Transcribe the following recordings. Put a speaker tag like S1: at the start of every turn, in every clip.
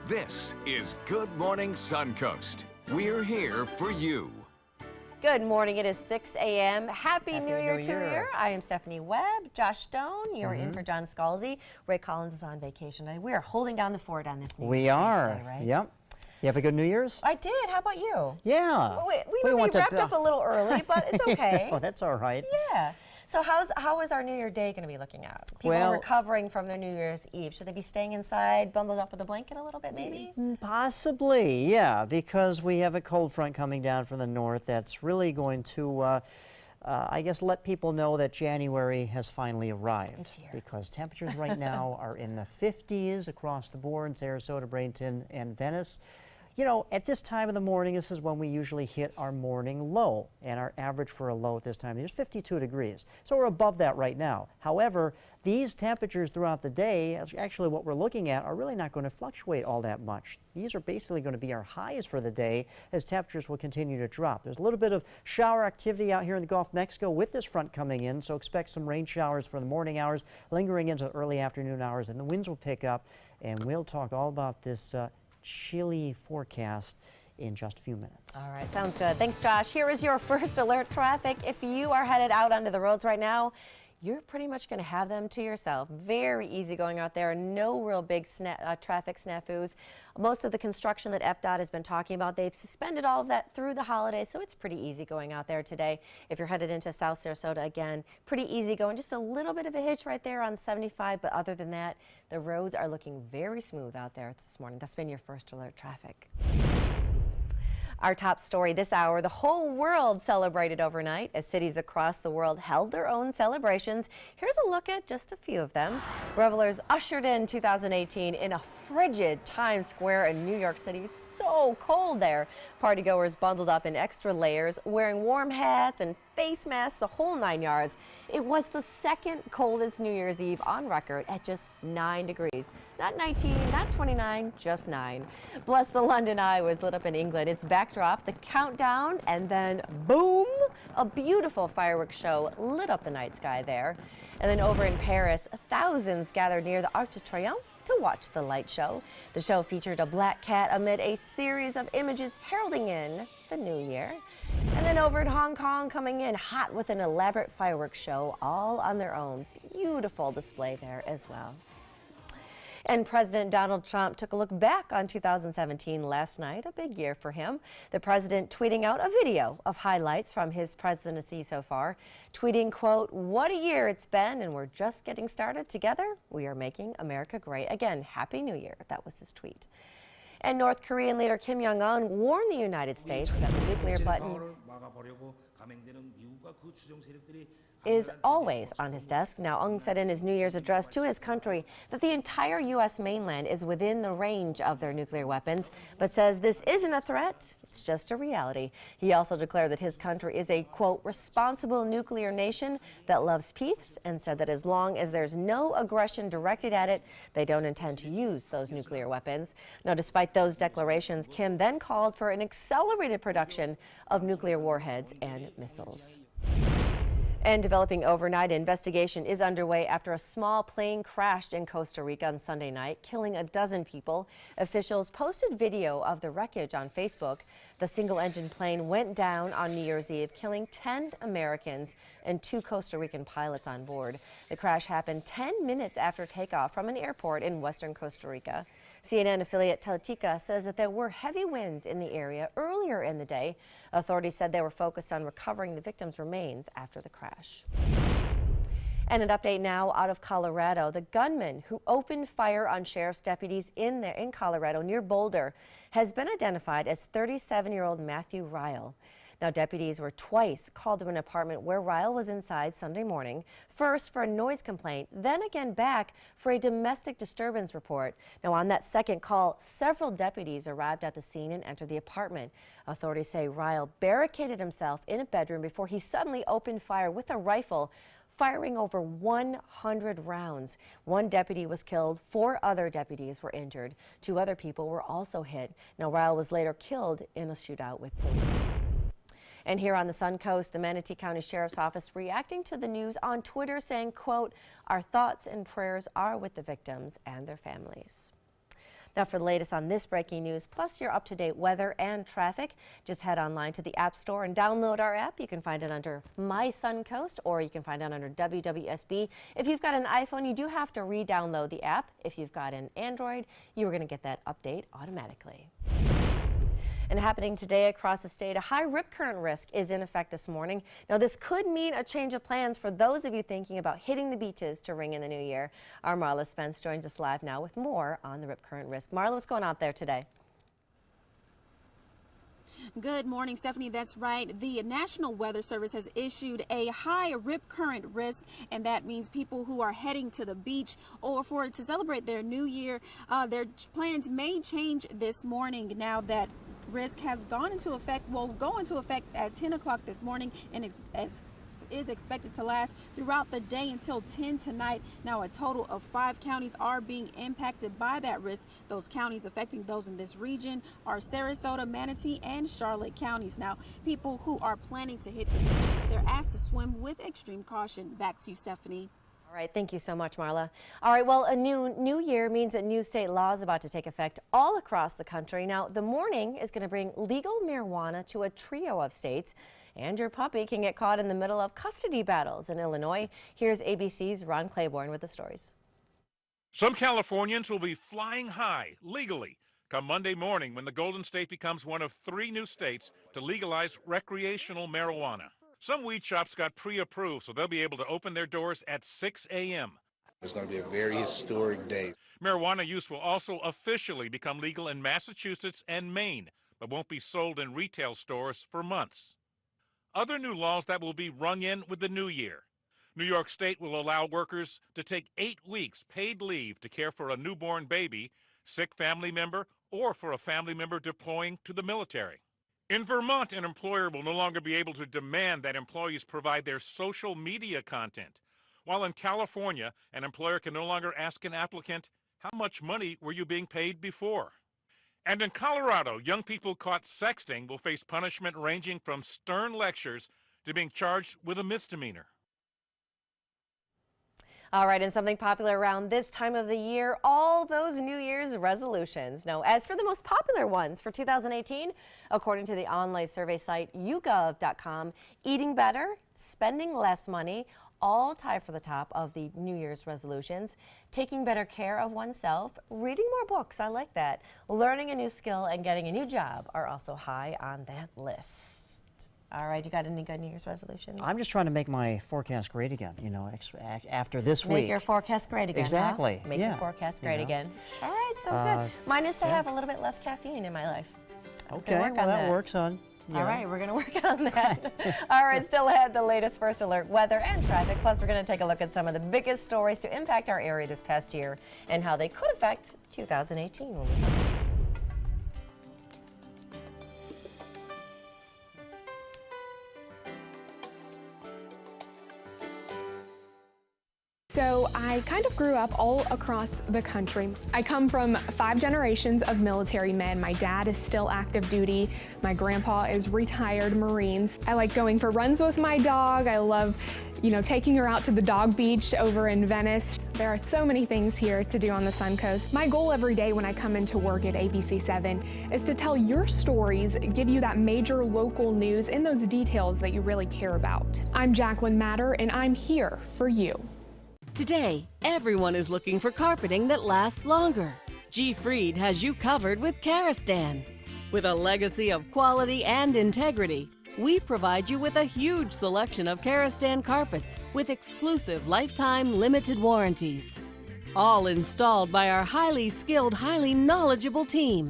S1: This is Good Morning Suncoast. We're here for you.
S2: Good morning. It is 6 a.m. Happy New Year to you. I am Stephanie Webb. Josh Stone, you're in for John Scalzi. Ray Collins is on vacation. We are holding down the fort on this New Year's Day today, right?
S3: Yep. You have a good New Year's?
S2: I did. How about you?
S3: Yeah.
S2: We wrapped up a little early, but it's okay.
S3: Oh, that's all right.
S2: Yeah. So how is our New Year Day going to be looking out? People are recovering from their New Year's Eve. Should they be staying inside, bundled up with a blanket a little bit, maybe?
S3: Possibly, yeah, because we have a cold front coming down from the north that's really going to, I guess, let people know that January has finally arrived.
S2: It's here.
S3: Because temperatures right now are in the 50s across the board in Sarasota, Bradenton, and Venice. You know, at this time of the morning, this is when we usually hit our morning low, and our average for a low at this time is 52 degrees. So we're above that right now. However, these temperatures throughout the day, actually what we're looking at, are really not going to fluctuate all that much. These are basically going to be our highs for the day as temperatures will continue to drop. There's a little bit of shower activity out here in the Gulf of Mexico with this front coming in, so expect some rain showers for the morning hours, lingering into the early afternoon hours, and the winds will pick up, and we'll talk all about this chilly forecast in just a few minutes.
S2: All right, sounds good. Thanks, Josh. Here is your first alert traffic. If you are headed out onto the roads right now, you're pretty much going to have them to yourself. Very easy going out there. No real big traffic snafus. Most of the construction that FDOT has been talking about, they've suspended all of that through the holidays, so it's pretty easy going out there today. If you're headed into South Sarasota, again, pretty easy going. Just a little bit of a hitch right there on 75, but other than that, the roads are looking very smooth out there this morning. That's been your first alert traffic. Our top story this hour, the whole world celebrated overnight as cities across the world held their own celebrations. Here's a look at just a few of them. Revelers ushered in 2018 in a frigid Times Square in New York City. So cold there. Partygoers bundled up in extra layers, wearing warm hats and face masks, the whole 9 yards. It was the second coldest New Year's Eve on record at just 9 degrees. Not 19, not 29, just 9. Bless the London Eye was lit up in England. Its backdrop, the countdown, and then boom, a beautiful fireworks show lit up the night sky there. And then over in Paris, thousands gathered near the Arc de Triomphe to watch the light show. The show featured a black cat amid a series of images heralding in the new year. And then over in Hong Kong, coming in hot with an elaborate fireworks show all on their own. Beautiful display there as well. And President Donald Trump took a look back on 2017 last night, a big year for him. The president tweeting out a video of highlights from his presidency so far, tweeting, quote, "What a year it's been, and we're just getting started together. We are making America great again. Happy New Year." That was his tweet. And North Korean leader Kim Jong-un warned the United States that the nuclear button is always on his desk. Now, Ung said in his New Year's address to his country that the entire U.S. mainland is within the range of their nuclear weapons, but says this isn't a threat, it's just a reality. He also declared that his country is a, quote, responsible nuclear nation that loves peace, and said that as long as there's no aggression directed at it, they don't intend to use those nuclear weapons. Now, despite those declarations, Kim then called for an accelerated production of nuclear warheads and missiles. And developing overnight, investigation is underway after a small plane crashed in Costa Rica on Sunday night, killing a dozen people. Officials posted video of the wreckage on Facebook. The single-engine plane went down on New Year's Eve, killing 10 Americans and 2 Costa Rican pilots on board. The crash happened 10 minutes after takeoff from an airport in western Costa Rica. CNN affiliate Teletica says that there were heavy winds in the area earlier in the day. Authorities said they were focused on recovering the victims' remains after the crash. And an update now out of Colorado. The gunman who opened fire on sheriff's deputies in Colorado near Boulder has been identified as 37-year-old Matthew Ryle. Now, deputies were twice called to an apartment where Ryle was inside Sunday morning, first for a noise complaint, then again back for a domestic disturbance report. Now, on that second call, several deputies arrived at the scene and entered the apartment. Authorities say Ryle barricaded himself in a bedroom before he suddenly opened fire with a rifle, firing over 100 rounds. One deputy was killed, 4 other deputies were injured. 2 other people were also hit. Now, Ryle was later killed in a shootout with police. And here on the Suncoast, the Manatee County Sheriff's Office reacting to the news on Twitter saying, quote, "Our thoughts and prayers are with the victims and their families." Now, for the latest on this breaking news, plus your up-to-date weather and traffic, just head online to the App Store and download our app. You can find it under My Suncoast, or you can find it under WWSB. If you've got an iPhone, you do have to re-download the app. If you've got an Android, you are going to get that update automatically. And happening today across the state, a high rip current risk is in effect this morning. Now, this could mean a change of plans for those of you thinking about hitting the beaches to ring in the new year. Our Marla Spence joins us live now with more on the rip current risk. Marla, what's going on out there today?
S4: Good morning, Stephanie. That's right. The National Weather Service has issued a high rip current risk, and that means people who are heading to the beach or to celebrate their new year, their plans may change this morning. Now that risk has gone into effect, will go into effect at 10 o'clock this morning, and is expected to last throughout the day until 10 tonight. Now, a total of 5 counties are being impacted by that risk. Those counties affecting those in this region are Sarasota, Manatee, and Charlotte counties. Now, people who are planning to hit the beach, they're asked to swim with extreme caution. Back to you, Stephanie.
S2: All right, thank you so much, Marla. All right, well, a new year means that new state law is about to take effect all across the country. Now, the morning is going to bring legal marijuana to a trio of states, and your puppy can get caught in the middle of custody battles in Illinois. Here's ABC's Ron Claiborne with the stories.
S5: Some Californians will be flying high legally come Monday morning when the Golden State becomes one of 3 new states to legalize recreational marijuana. Some weed shops got pre-approved, so they'll be able to open their doors at 6 a.m.
S6: It's going to be a very historic day.
S5: Marijuana use will also officially become legal in Massachusetts and Maine, but won't be sold in retail stores for months. Other new laws that will be rung in with the new year. New York State will allow workers to take 8 weeks paid leave to care for a newborn baby, sick family member, or for a family member deploying to the military. In Vermont, an employer will no longer be able to demand that employees provide their social media content, while in California, an employer can no longer ask an applicant, "How much money were you being paid before?" And in Colorado, young people caught sexting will face punishment ranging from stern lectures to being charged with a misdemeanor.
S2: All right, and something popular around this time of the year, all those New Year's resolutions. Now, as for the most popular ones for 2018, according to the online survey site YouGov.com, eating better, spending less money, all tie for the top of the New Year's resolutions. Taking better care of oneself, reading more books, I like that, learning a new skill, and getting a new job are also high on that list. All right, you got any good New Year's resolutions?
S3: I'm just trying to make my forecast great again, you know, after this week.
S2: Make your forecast great again,
S3: Exactly.
S2: Huh? Make your forecast great again. All right, sounds good. Mine is to have a little bit less caffeine in my life.
S3: Okay, well, that works on.
S2: All right, we're going to work on that. All right, still ahead, the latest first alert weather and traffic. Plus, we're going to take a look at some of the biggest stories to impact our area this past year and how they could affect 2018 when we come back.
S7: So I kind of grew up all across the country. I come from 5 generations of military men. My dad is still active duty. My grandpa is retired Marines. I like going for runs with my dog. I love, taking her out to the dog beach over in Venice. There are so many things here to do on the Suncoast. My goal every day when I come into work at ABC7 is to tell your stories, give you that major local news and those details that you really care about. I'm Jacqueline Matter, and I'm here for you.
S8: Today, everyone is looking for carpeting that lasts longer. G. Fried has you covered with Karastan. With a legacy of quality and integrity, we provide you with a huge selection of Karastan carpets with exclusive lifetime limited warranties. All installed by our highly skilled, highly knowledgeable team.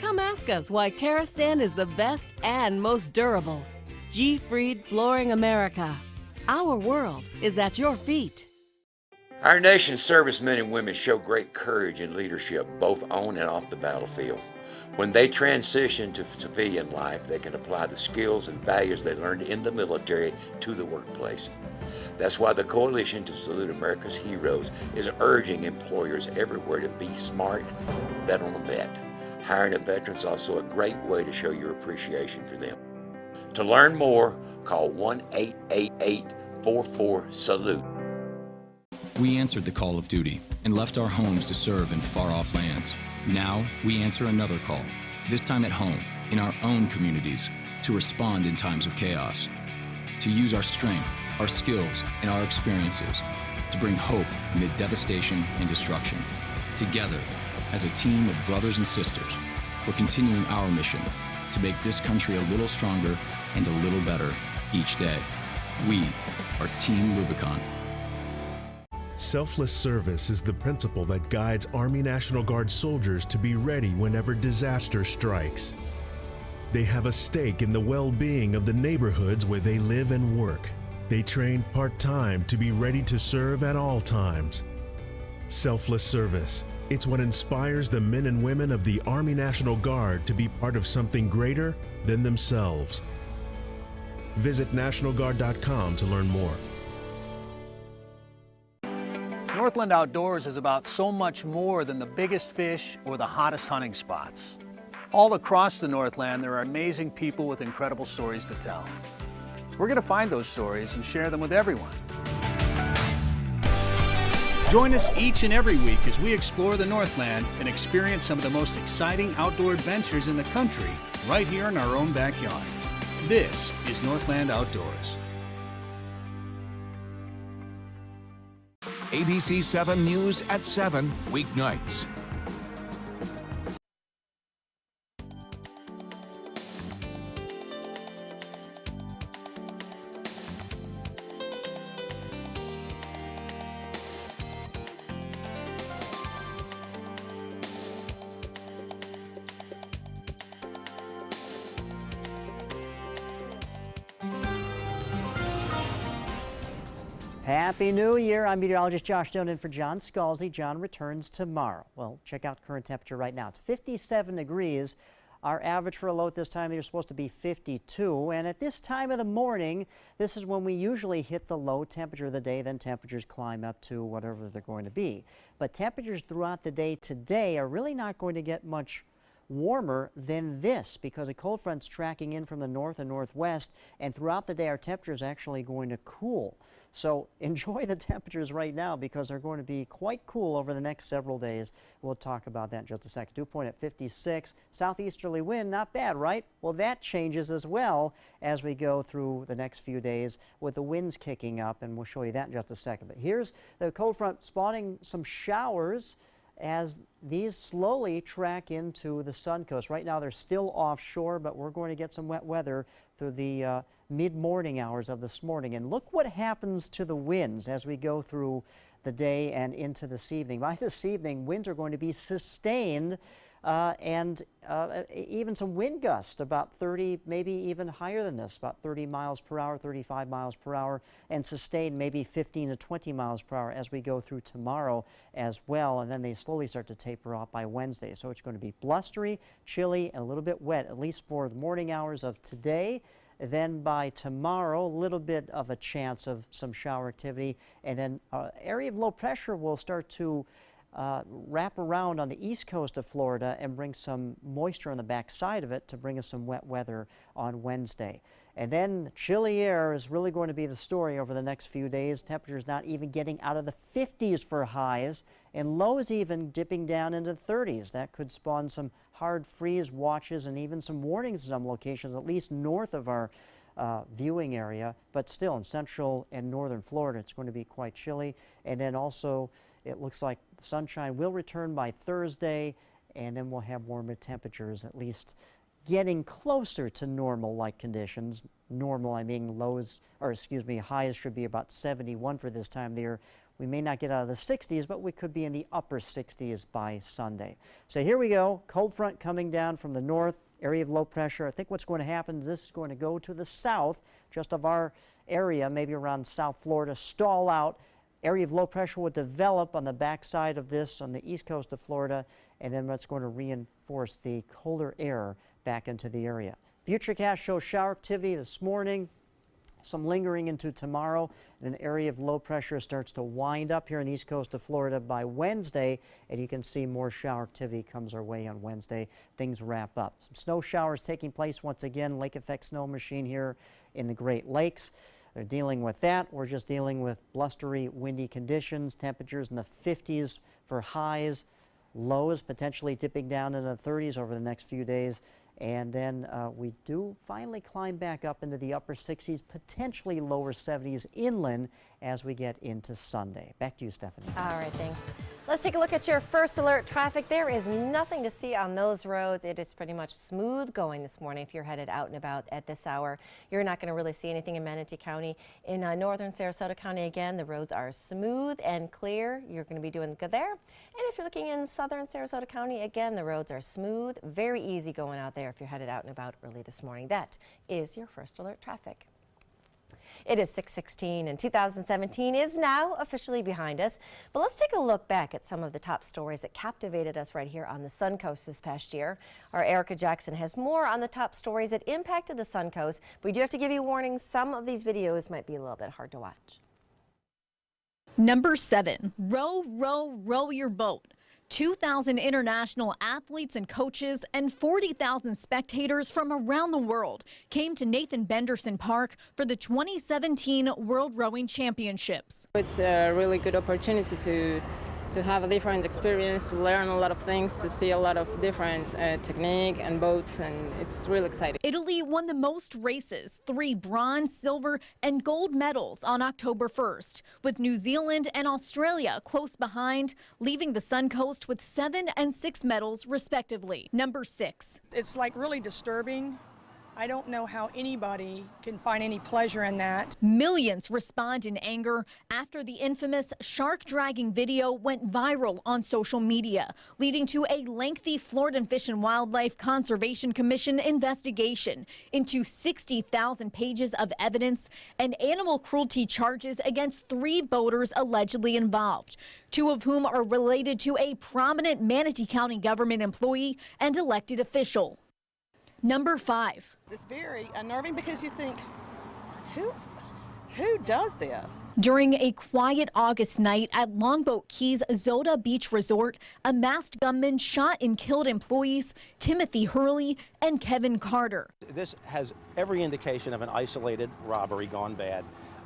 S8: Come ask us why Karastan is the best and most durable. G. Fried Flooring America. Our world is at your feet.
S9: Our nation's servicemen and women show great courage and leadership both on and off the battlefield. When they transition to civilian life, they can apply the skills and values they learned in the military to the workplace. That's why the Coalition to Salute America's Heroes is urging employers everywhere to be smart, bet on a vet. Hiring a veteran is also a great way to show your appreciation for them. To learn more, call 1-888-44-SALUTE.
S10: We answered the call of duty and left our homes to serve in far-off lands. Now we answer another call, this time at home, in our own communities, to respond in times of chaos, to use our strength, our skills, and our experiences to bring hope amid devastation and destruction. Together, as a team of brothers and sisters, we're continuing our mission to make this country a little stronger and a little better each day. We are Team Rubicon.
S11: Selfless service is the principle that guides Army National Guard soldiers to be ready whenever disaster strikes. They have a stake in the well-being of the neighborhoods where they live and work. They train part-time to be ready to serve at all times. Selfless service. It's what inspires the men and women of the Army National Guard to be part of something greater than themselves. Visit NationalGuard.com to learn more.
S12: Northland Outdoors is about so much more than the biggest fish or the hottest hunting spots. All across the Northland, there are amazing people with incredible stories to tell. We're going to find those stories and share them with everyone. Join us each and every week as we explore the Northland and experience some of the most exciting outdoor adventures in the country right here in our own backyard. This is Northland Outdoors.
S1: ABC 7 News at 7 weeknights.
S3: Happy New Year. I'm meteorologist Josh Stone in for John Scalzi. John returns tomorrow. Well, check out current temperature right now. It's 57 degrees. Our average for a low at this time of year is supposed to be 52. And at this time of the morning, this is when we usually hit the low temperature of the day. Then temperatures climb up to whatever they're going to be. But temperatures throughout the day today are really not going to get much warmer than this because a cold front's tracking in from the north and northwest, and throughout the day our temperature is actually going to cool. So enjoy the temperatures right now because they're going to be quite cool over the next several days. We'll talk about that in just a second. Dew point at 56. Southeasterly wind, not bad, right? Well, that changes as well as we go through the next few days with the winds kicking up, and we'll show you that in just a second. But here's the cold front spawning some showers as these slowly track into the Suncoast. Right now they're still offshore, but we're going to get some wet weather through the mid-morning hours of this morning. And look what happens to the winds as we go through the day and into this evening. By this evening, winds are going to be sustained and even some wind gusts, about 30, maybe even higher than this, about 30 miles per hour, 35 miles per hour, and sustained maybe 15 to 20 miles per hour as we go through tomorrow as well. And then they slowly start to taper off by Wednesday. So it's going to be blustery, chilly, and a little bit wet, at least for the morning hours of today. Then by tomorrow, a little bit of a chance of some shower activity. And then area of low pressure will start to wrap around on the east coast of Florida and bring some moisture on the back side of it to bring us some wet weather on Wednesday. And then chilly air is really going to be the story over the next few days. Temperatures not even getting out of the 50s for highs, and lows even dipping down into the 30s. That could spawn some hard freeze watches and even some warnings in some locations, at least north of our viewing area. But still in central and northern Florida, it's going to be quite chilly. And then also, it looks like sunshine will return by Thursday, and then we'll have warmer temperatures, at least getting closer to normal-like conditions. Normal, I mean highs should be about 71 for this time of the year. We may not get out of the 60s, but we could be in the upper 60s by Sunday. So here we go, cold front coming down from the north, area of low pressure. I think what's going to happen is this is going to go to the south, just of our area, maybe around South Florida, stall out. Area of low pressure will develop on the backside of this on the east coast of Florida, and then that's going to reinforce the colder air back into the area. Futurecast shows shower activity this morning, some lingering into tomorrow. Then the area of low pressure starts to wind up here on the east coast of Florida by Wednesday, and you can see more shower activity comes our way on Wednesday. Things wrap up. Some snow showers taking place once again. Lake effect snow machine here in the Great Lakes. They're dealing with that. We're just dealing with blustery, windy conditions, temperatures in the 50s for highs, Lows potentially dipping down into the 30s over the next few days. And then we do finally climb back up into the upper 60s, potentially lower 70s inland as we get into Sunday. Back to you, Stephanie.
S2: All right, thanks. Let's take a look at your first alert traffic. There is nothing to see on those roads. It is pretty much smooth going this morning if you're headed out and about at this hour. You're not going to really see anything in Manatee County. In northern Sarasota County, again, the roads are smooth and clear. You're going to be doing good there. And if you're looking in southern Sarasota County, again, the roads are smooth, very easy going out there if you're headed out and about early this morning. That is your first alert traffic. It is 6:16 and 2017 is now officially behind us. But let's take a look back at some of the top stories that captivated us right here on the Suncoast this past year. Our Erica Jackson has more on the top stories that impacted the Suncoast. We do have to give you warnings. Some of these videos might be a little bit hard to watch.
S13: Number 7, row, row, row your boat. 2,000 international athletes and coaches and 40,000 spectators from around the world came to Nathan Benderson Park for the 2017 World Rowing Championships.
S14: It's a really good opportunity to have a different experience, to learn a lot of things, to see a lot of different technique and boats, and it's really exciting.
S13: Italy won the most races, 3 bronze, silver, and gold medals on October 1st, with New Zealand and Australia close behind, leaving the Suncoast with 7 and 6 medals respectively. Number 6.
S15: It's like really disturbing. I don't know how anybody can find any pleasure in that.
S13: Millions respond in anger after the infamous shark dragging video went viral on social media, leading to a lengthy Florida Fish and Wildlife Conservation Commission investigation into 60,000 pages of evidence and animal cruelty charges against 3 boaters allegedly involved, 2 of whom are related to a prominent Manatee County government employee and elected official. Number 5.
S16: It's very unnerving because you think, who does this?
S13: During a quiet August night at Longboat Key's Zoda Beach Resort, a masked gunman shot and killed employees Timothy Hurley and Kevin Carter.
S17: This has every indication of an isolated robbery gone bad.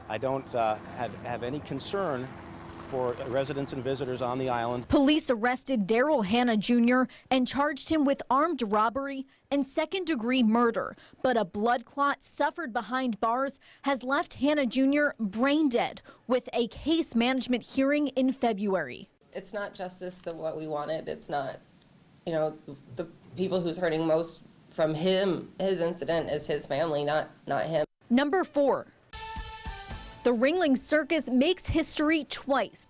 S17: I don't have any concern for residents and visitors on the island.
S13: Police arrested Daryl Hanna Jr. and charged him with armed robbery and second-degree murder. But a blood clot suffered behind bars has left Hanna Jr. brain dead, with a case management hearing in February.
S18: It's not justice that what we wanted. It's not, you know, the people who's hurting most from his incident is his family, not him.
S13: Number 4. The Ringling Circus makes history twice.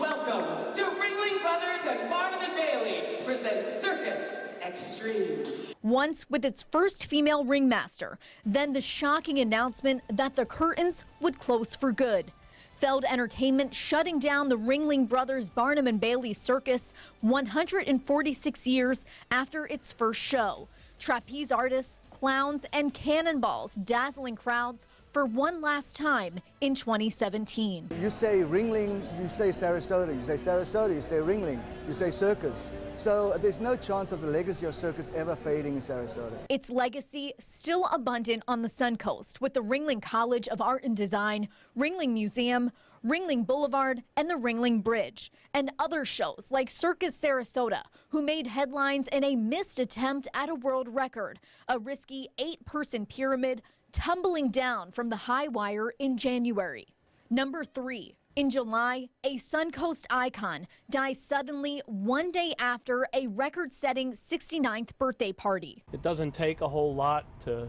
S19: Welcome to Ringling Brothers and Barnum and Bailey presents Circus Extreme.
S13: Once with its first female ringmaster, then the shocking announcement that the curtains would close for good. Feld Entertainment shutting down the Ringling Brothers Barnum and Bailey Circus 146 years after its first show. Trapeze artists, clowns, and cannonballs dazzling crowds for one last time in 2017.
S20: You say Ringling, you say Sarasota. You say Sarasota, you say Ringling. You say circus. So there's no chance of the legacy of circus ever fading in Sarasota.
S13: Its legacy still abundant on the Suncoast with the Ringling College of Art and Design, Ringling Museum, Ringling Boulevard, and the Ringling Bridge, and other shows like Circus Sarasota, who made headlines in a missed attempt at a world record, a risky 8-person pyramid tumbling down from the high wire in January. Number 3. In July, a Suncoast icon dies suddenly one day after a record-setting 69th birthday party.
S21: It doesn't take a whole lot to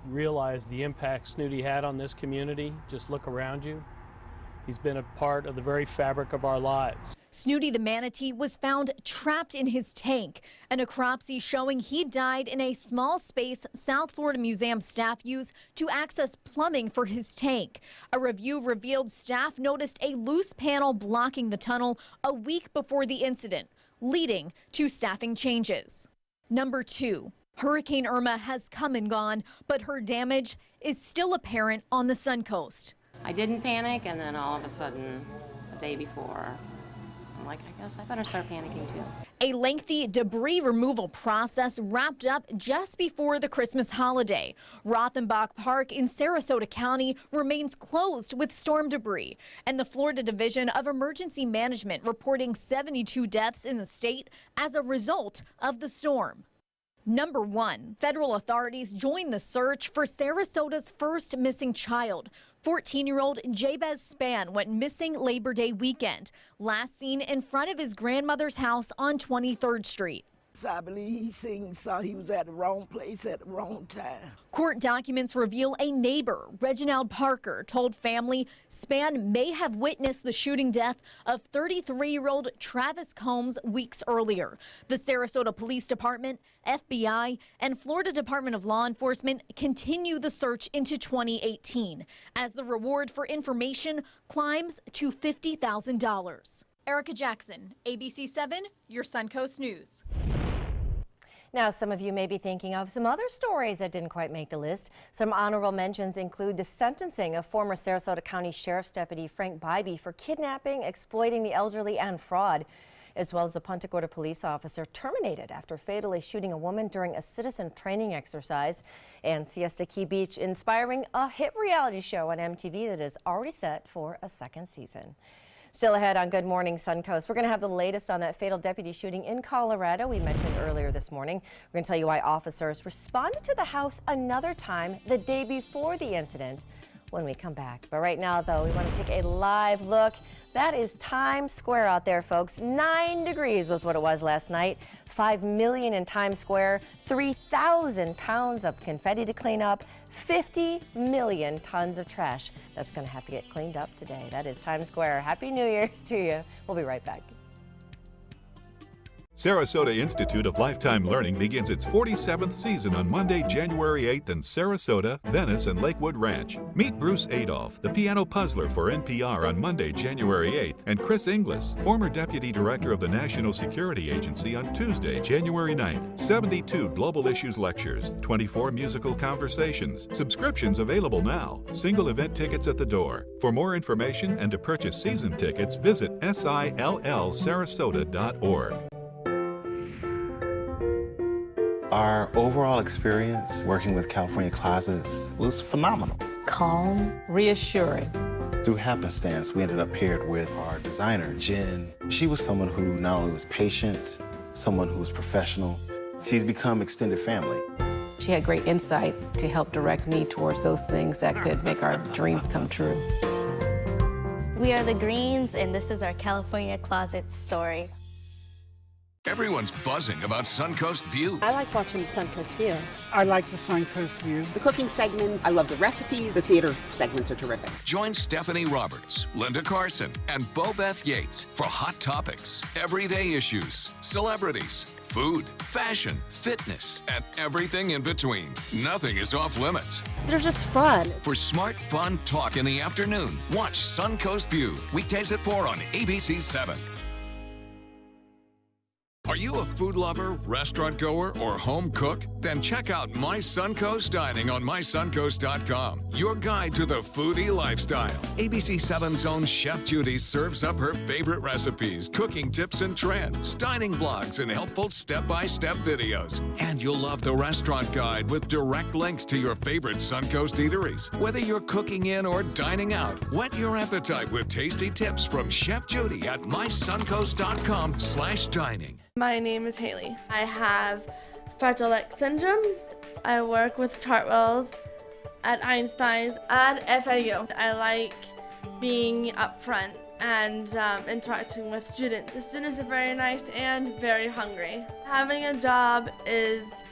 S21: realize the impact Snooty had on this community. Just look around you. He's been a part of the very fabric of our lives.
S13: Snooty the manatee was found trapped in his tank. A necropsy showing he died in a small space South Florida Museum staff used to access plumbing for his tank. A review revealed staff noticed a loose panel blocking the tunnel a week before the incident, leading to staffing changes. Number 2. Hurricane Irma has come and gone, but her damage is still apparent on the Suncoast.
S22: I didn't panic, and then all of a sudden, a day before,
S4: I'm like, I guess I better start panicking too.
S13: A lengthy debris removal process wrapped up just before the Christmas holiday. Rothenbach Park in Sarasota County remains closed with storm debris, and the Florida Division of Emergency Management reporting 72 deaths in the state as a result of the storm. Number 1, federal authorities join the search for Sarasota's first missing child. 14-year-old Jabez Spann went missing Labor Day weekend, last seen in front of his grandmother's house on 23rd Street.
S22: I believe he saw he was at the wrong place at the wrong time.
S13: Court documents reveal a neighbor, Reginald Parker, told family Spann may have witnessed the shooting death of 33-year-old Travis Combs weeks earlier. The Sarasota Police Department, FBI, and Florida Department of Law Enforcement continue the search into 2018 as the reward for information climbs to $50,000. Erica Jackson, ABC 7, your Suncoast News.
S2: Now, some of you may be thinking of some other stories that didn't quite make the list. Some honorable mentions include the sentencing of former Sarasota County Sheriff's Deputy Frank Bybee for kidnapping, exploiting the elderly, and fraud, as well as a Punta Gorda police officer terminated after fatally shooting a woman during a citizen training exercise, and Siesta Key Beach inspiring a hit reality show on MTV that is already set for a second season. Still ahead on Good Morning Suncoast, we're going to have the latest on that fatal deputy shooting in Colorado we mentioned earlier this morning. We're going to tell you why officers responded to the house another time the day before the incident when we come back. But right now, though, we want to take a live look. That is Times Square out there, folks. 9 degrees was what it was last night. 5 million in Times Square, 3,000 pounds of confetti to clean up, 50 million tons of trash that's going to have to get cleaned up today. That is Times Square. Happy New Year's to you. We'll be right back.
S23: Sarasota Institute of Lifetime Learning begins its 47th season on Monday, January 8th in Sarasota, Venice, and Lakewood Ranch. Meet Bruce Adolph, the piano puzzler for NPR on Monday, January 8th, and Chris Inglis, former Deputy Director of the National Security Agency, on Tuesday, January 9th. 72 Global Issues lectures, 24 musical conversations. Subscriptions available now. Single event tickets at the door. For more information and to purchase season tickets, visit sillsarasota.org.
S24: Our overall experience working with California Closets was phenomenal.
S25: Calm, reassuring.
S24: Through happenstance, we ended up paired with our designer, Jen. She was someone who not only was patient, someone who was professional. She's become extended family.
S25: She had great insight to help direct me towards those things that could make our dreams come true.
S26: We are the Greens, and this is our California Closet story.
S1: Everyone's buzzing about Suncoast View.
S27: I like watching the Suncoast View.
S28: I like the Suncoast View.
S27: The cooking segments, I love the recipes. The theater segments are terrific.
S1: Join Stephanie Roberts, Linda Carson, and Bo Beth Yates for hot topics, everyday issues, celebrities, food, fashion, fitness, and everything in between. Nothing is off limits.
S27: They're just fun.
S1: For smart, fun talk in the afternoon, watch Suncoast View, weekdays at 4 on ABC 7. Are you a food lover, restaurant goer, or home cook? Then check out My Suncoast Dining on mysuncoast.com, your guide to the foodie lifestyle. ABC 7's own Chef Judy serves up her favorite recipes, cooking tips and trends, dining blogs, and helpful step-by-step videos. And you'll love the restaurant guide with direct links to your favorite Suncoast eateries. Whether you're cooking in or dining out, whet your appetite with tasty tips from Chef Judy at mysuncoast.com/dining.
S29: My name is Haley. I have Fragile X syndrome. I work with Chartwells at Einstein's and FAU. I like being up front and interacting with students. The students are very nice and very hungry. Having a job is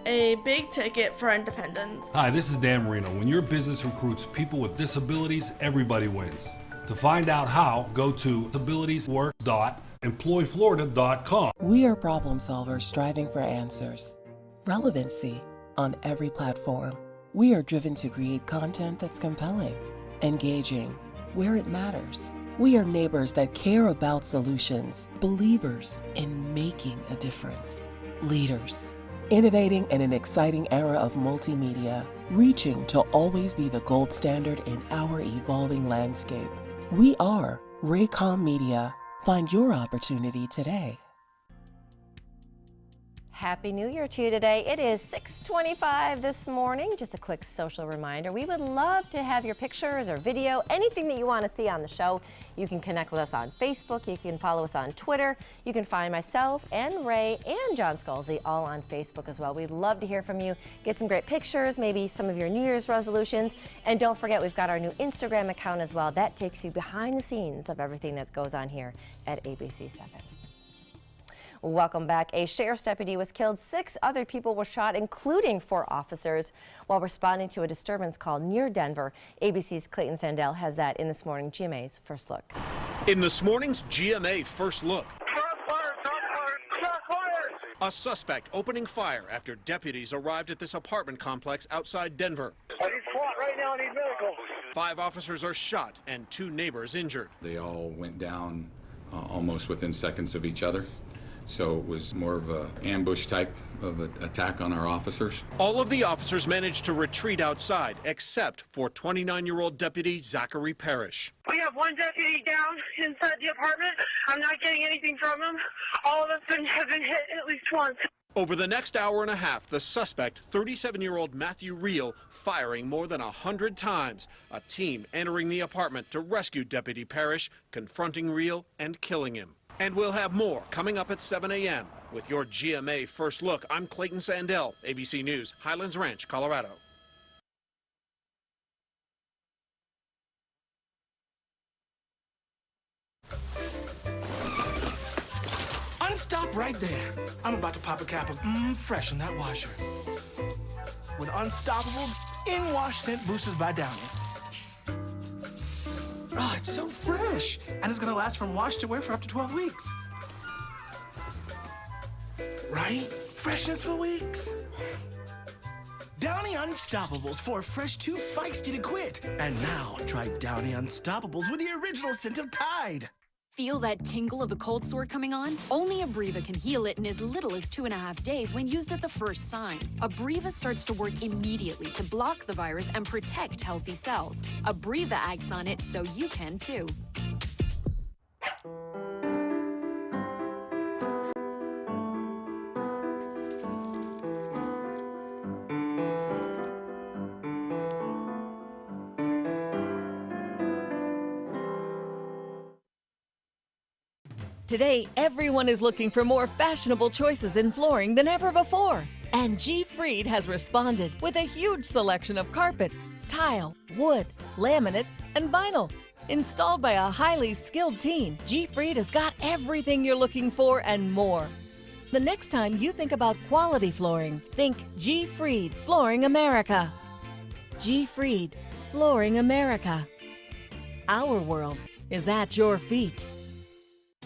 S29: a big ticket for independence.
S30: Hi, this is Dan Marino. When your business recruits people with disabilities, everybody wins. To find out how, go to disabilitieswork.employflorida.com.
S31: We are problem solvers striving for answers. Relevancy on every platform. We are driven to create content that's compelling, engaging, where it matters. We are neighbors that care about solutions, believers in making a difference, leaders, innovating in an exciting era of multimedia, reaching to always be the gold standard in our evolving landscape. We are Raycom Media, Find your opportunity today.
S2: Happy New Year to you today. It is 6:25 this morning. Just a quick social reminder. We would love to have your pictures or video, anything that you want to see on the show. You can connect with us on Facebook. You can follow us on Twitter. You can find myself and Ray and John Scalzi all on Facebook as well. We'd love to hear from you. Get some great pictures, maybe some of your New Year's resolutions. And don't forget, we've got our new Instagram account as well. That takes you behind the scenes of everything that goes on here at ABC7. Welcome back. A sheriff's deputy was killed. 6 other people were shot, including 4 officers, while responding to a disturbance call near Denver. ABC's Clayton Sandell has that in this morning GMA's First Look.
S3: In this morning's GMA First Look, a suspect opening fire after deputies arrived at this apartment complex outside Denver.
S5: He's caught right now and he's medical.
S3: 5 officers are shot and 2 neighbors injured.
S6: They all went down almost within seconds of each other. So it was more of an ambush type of attack on our officers.
S3: All of the officers managed to retreat outside, except for 29-year-old Deputy Zachary Parrish.
S5: We have 1 deputy down inside the apartment. I'm not getting anything from him. All of us have been hit at least once.
S3: Over the next hour and a half, the suspect, 37-year-old Matthew Reel, firing more than 100 times. A team entering the apartment to rescue Deputy Parrish, confronting Reel and killing him. And we'll have more coming up at 7 a.m. With your GMA First Look, I'm Clayton Sandell, ABC News, Highlands Ranch, Colorado.
S7: Unstop right there. I'm about to pop a cap of fresh in that washer. With Unstoppable in-wash scent boosters by Downy. Oh, it's so fresh. And it's gonna last from wash to wear for up to 12 weeks. Right? Freshness for weeks. Downy Unstoppables for fresh too feisty to quit. And now try Downy Unstoppables with the original scent of Tide.
S8: Feel that tingle of a cold sore coming on? Only Abreva can heal it in as little as 2.5 days when used at the first sign. Abreva starts to work immediately to block the virus and protect healthy cells. Abreva acts on it so you can too.
S9: Today, everyone is looking for more fashionable choices in flooring than ever before. And G. Fried has responded with a huge selection of carpets, tile, wood, laminate, and vinyl. Installed by a highly skilled team, G. Fried has got everything you're looking for and more. The next time you think about quality flooring, think G. Fried Flooring America. G. Fried Flooring America. Our world is at your feet.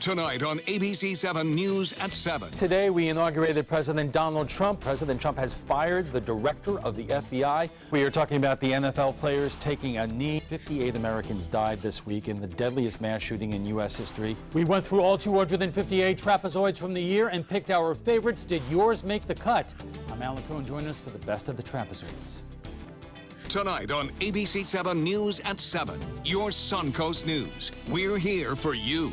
S1: Tonight on ABC7 News at 7.
S10: Today we inaugurated President Donald Trump. President Trump has fired the director of the FBI. We are talking about the NFL players taking a knee. 58 Americans died this week in the deadliest mass shooting in U.S. history. We went through all 258 trapezoids from the year and picked our favorites. Did yours make the cut? I'm Alan Cohen. Join us for the best of the trapezoids.
S1: Tonight on ABC7 News at 7. Your Suncoast News. We're here for you.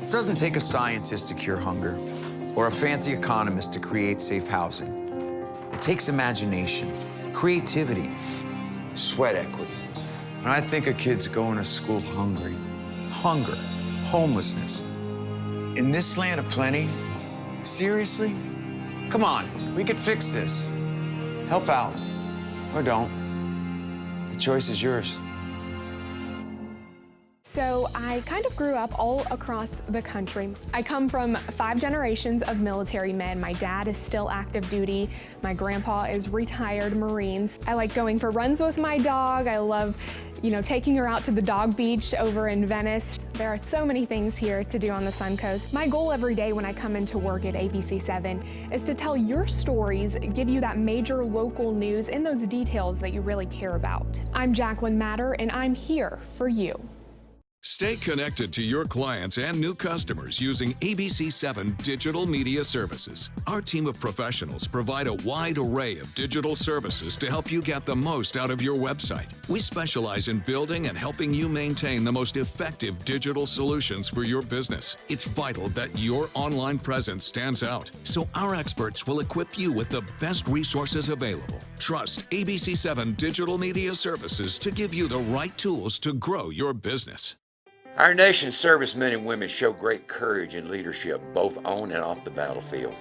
S11: It doesn't take a scientist to cure hunger or a fancy economist to create safe housing. It takes imagination, creativity, sweat equity. And I think of kids going to school hungry. Hunger, homelessness. In this land of plenty, seriously? Come on, we could fix this. Help out, or don't. The choice is yours.
S12: So I kind of grew up all across the country. I come from 5 generations of military men. My dad is still active duty. My grandpa is retired Marines. I like going for runs with my dog. I love, taking her out to the dog beach over in Venice. There are so many things here to do on the Suncoast. My goal every day when I come into work at ABC7 is to tell your stories, give you that major local news and those details that you really care about. I'm Jacqueline Matter, and I'm here for you.
S1: Stay connected to your clients and new customers using ABC7 Digital Media Services. Our team of professionals provide a wide array of digital services to help you get the most out of your website. We specialize in building and helping you maintain the most effective digital solutions for your business. It's vital that your online presence stands out, so our experts will equip you with the best resources available. Trust ABC7 Digital Media Services to give you the right tools to grow your business.
S4: Our nation's servicemen and women show great courage and leadership, both on and off the battlefield.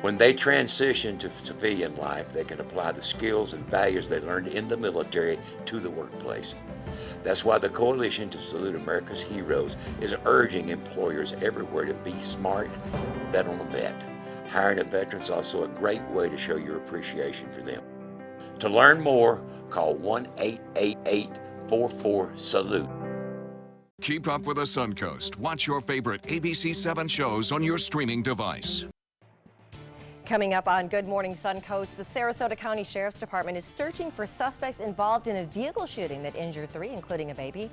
S4: When they transition to civilian life, they can apply the skills and values they learned in the military to the workplace. That's why the Coalition to Salute America's Heroes is urging employers everywhere to be smart, bet on a vet. Hiring a veteran is also a great way to show your appreciation for them. To learn more, call 1-888-44-SALUTE.
S1: Keep up with the Suncoast. Watch your favorite ABC7 shows on your streaming device.
S2: Coming up on Good Morning Suncoast, the Sarasota County Sheriff's Department is searching for suspects involved in a vehicle shooting that injured 3, including a baby.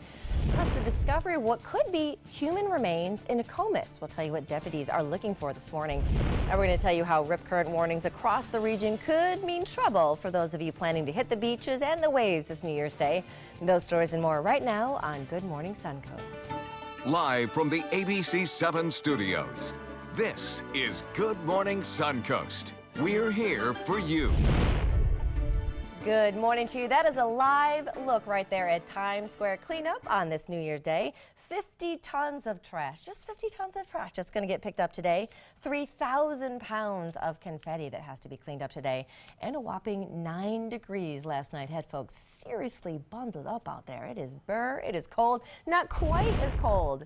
S2: Plus, the discovery of what could be human remains in a Nokomis. We'll tell you what deputies are looking for this morning. And we're going to tell you how rip current warnings across the region could mean trouble for those of you planning to hit the beaches and the waves this New Year's Day. Those stories and more right now on Good Morning Suncoast.
S1: Live from the ABC7 studios. This is Good Morning Suncoast. We're here for you.
S2: Good morning to you. That is a live look right there at Times Square cleanup on this New Year Day. 50 tons of trash, just 50 tons of trash that's going to get picked up today. 3,000 pounds of confetti that has to be cleaned up today. And a whopping 9 degrees last night had folks seriously bundled up out there. It is it is cold, not quite as cold.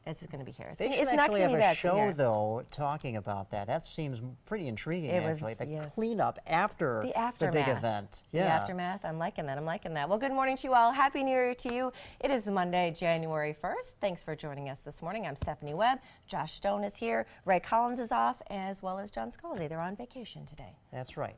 S2: It's going to be here.
S13: They should actually have a show, though, talking about that. That seems pretty intriguing, actually. The cleanup after the big event.
S2: Yeah. The aftermath. I'm liking that. I'm liking that. Well, good morning to you all. Happy New Year to you. It is Monday, January 1st. Thanks for joining us this morning. I'm Stephanie Webb. Josh Stone is here. Ray Collins is off, as well as John Scalzi. They're on vacation today.
S13: That's right.